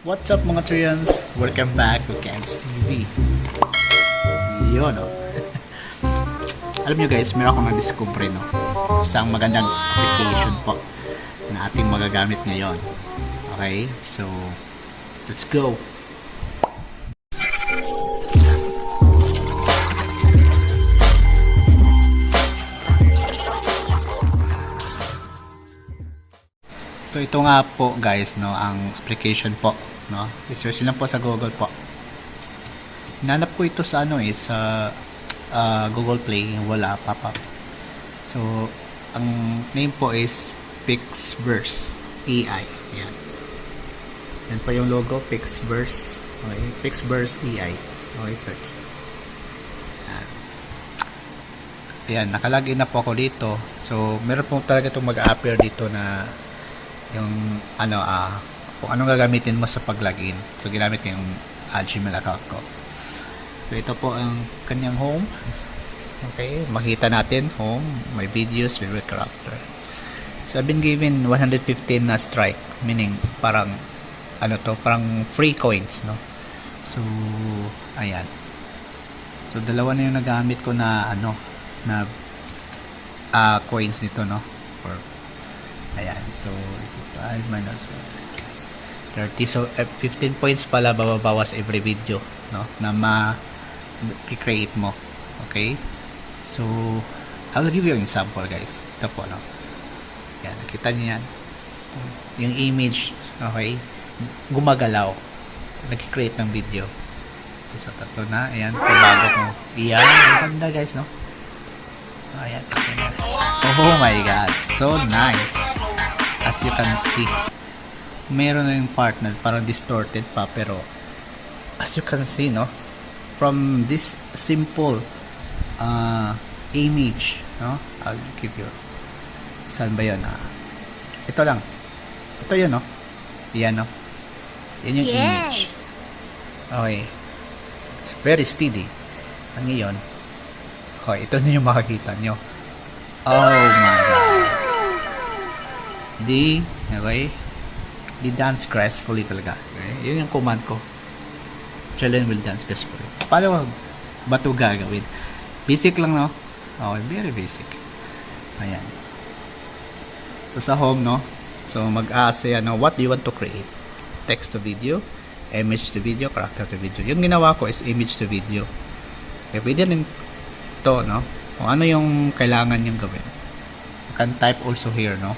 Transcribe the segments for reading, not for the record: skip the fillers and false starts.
What's up mga Trians? Welcome back to Ken's TV. Yun o. Alam nyo guys, meron akong na-discover no? Isang magandang application po na ating magagamit ngayon. Okay? So, let's go! So ito nga po guys no, ang application po no. I-search lang po sa Google po. Hinanap ko ito sa sa Google Play, wala pop-up. So ang name po is Pixverse AI. Yan. Yan po yung logo, Pixverse. Okay, Pixverse AI. Okay, search. Yan. Ayan, nakalagin na po ako dito. So meron po talaga itong mag-appear dito na yung kung anong gagamitin mo sa pag-login. So ginamit ko yung Gmail account ko. So ito po ang kanyang home. Okay, makita natin home, my videos, favorite character. So I've been given 115 na strike, meaning parang parang free coins, no. So ayan. So dalawa na yung nagamit ko na coins nito, no. Or ayan, so 5 minus 30. So 15 points pala bababawas every video, no, na ma-create mo. Okay, so I'll give you an example guys. Ito po, no, yan, nakita niyo yan, yung image, okay, gumagalaw, nag-create ng video. So tatlo na, ayan, bago ko iyan, ang ganda guys, no. Ayan, ayan. Oh my god, so nice. As you can see, meron na yung part na parang distorted pa, pero as you can see, no, from this simple image, no, I'll give you, saan ba yun? Ito lang, ito yun, no, yan, no, yan yung image. Okay, it's very steady. Ang ngayon, okay, ito na yung makikita nyo. Oh my god, okay, di dance gracefully talaga. Okay? Yun yung command ko. Challenge will dance gracefully. Paano ba ito gagawin? Basic lang, no? Okay, very basic. Ayan. So sa home, no? So mag-say, what do you want to create? Text to video, image to video, character to video. Yung ginawa ko is image to video. Okay, pwede rin ito, no? Kung ano yung kailangan yung gawin. You can type also here, no?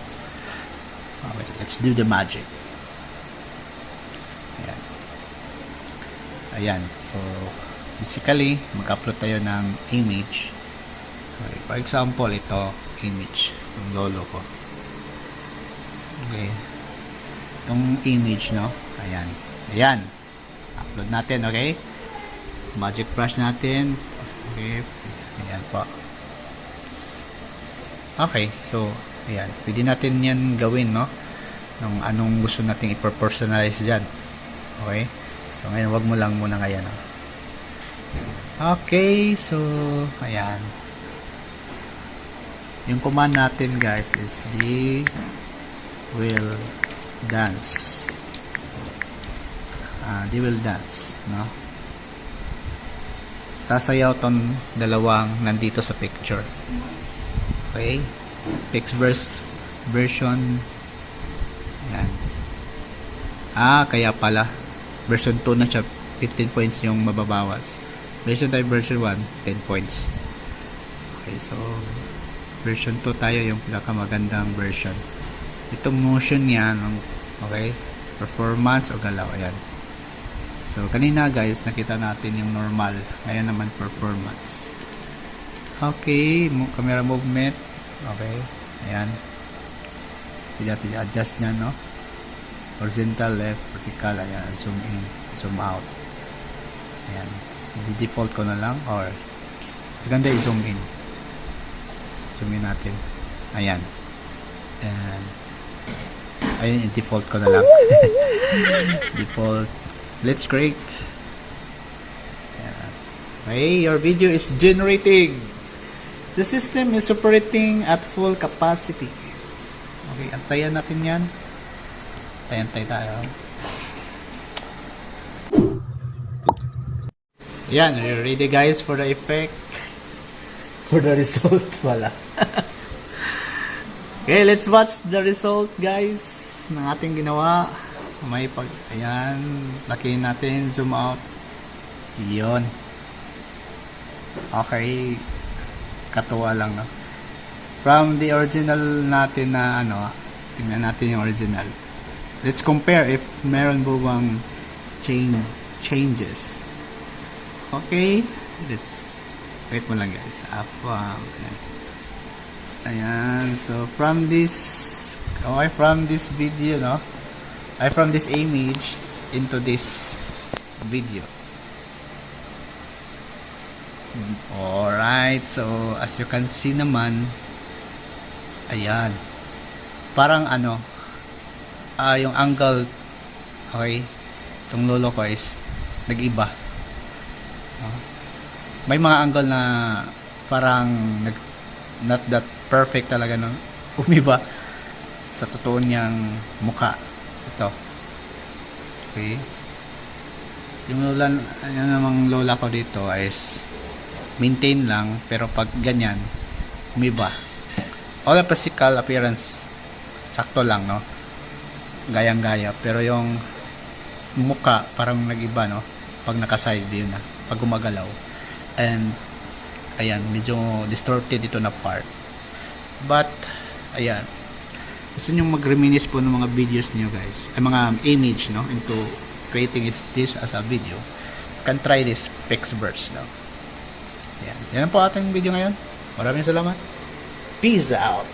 Okay, let's do the magic. Ayan. Ayan. So, basically, mag-upload tayo ng image. Okay, for example, ito, image. Yung lolo ko. Okay. Yung image, no? Ayan. Ayan. Upload natin, okay? Magic brush natin. Okay. Ayan po. Okay, so ayan, pwede natin yan gawin, no, nung anong gusto nating i-personalize dyan. Okay, so ngayon wag mo lang muna ngayon, no? Okay, so ayan, yung command natin guys is they will dance. They will dance, no, sasayaw tong dalawang nandito sa picture. Okay, Pixverse version. Yan. Kaya pala version 2 na siya, 15 points yung mababawas. Version 5, version 1, 10 points. Okay, so version 2 tayo, yung pinakamagandang version. Itong motion niya, okay, performance o galaw, ayan. So kanina guys, nakita natin yung normal, ngayon naman performance. Okay, camera movement. Okay, ayan. Pwede adjust nya, no? Horizontal, left, vertical, ayan. Zoom in, zoom out. Ayan. I-default ko na lang, or maganda i-zoom in. Zoom in natin. Ayan. And ayun, i-default ko na lang. Default. Let's create. Ayan. Okay, your video is generating. The system is operating at full capacity. Okay. Okay, antayan natin yan. Antay tayo. Yan, are you ready guys for the effect? For the result, wala. Okay, let's watch the result guys ng ating ginawa. Ayan, lakihin natin, zoom out. Yun. Okay, katuwa lang, no? From the original natin na tingnan natin yung original. Let's compare if meron po bang changes. Okay, let's wait mo lang guys. Ayan, so from this video, no? From this image into this video. Alright, so as you can see naman, ayan, parang yung angle, okay, itong lolo ko is nag-iba. May mga angle na parang not that perfect talaga, no? Umiba sa totoo niyang mukha. Ito. Okay. Yung namang lola ko dito is maintain lang, pero pag ganyan, umiba. All the physical appearance, sakto lang, no? Gayang-gaya. Pero yung mukha, parang nag-iba, no? Pag naka-side view na. Pag gumagalaw. And, ayan, medyo distorted ito na part. But, ayan. Gusto nyo mag-reminisce po ng mga videos nyo, guys. Ay, mga image, no? Into creating this as a video. You can try this Pixverse, no? Ayan. Yan po ating video ngayon. Maraming salamat. Peace out.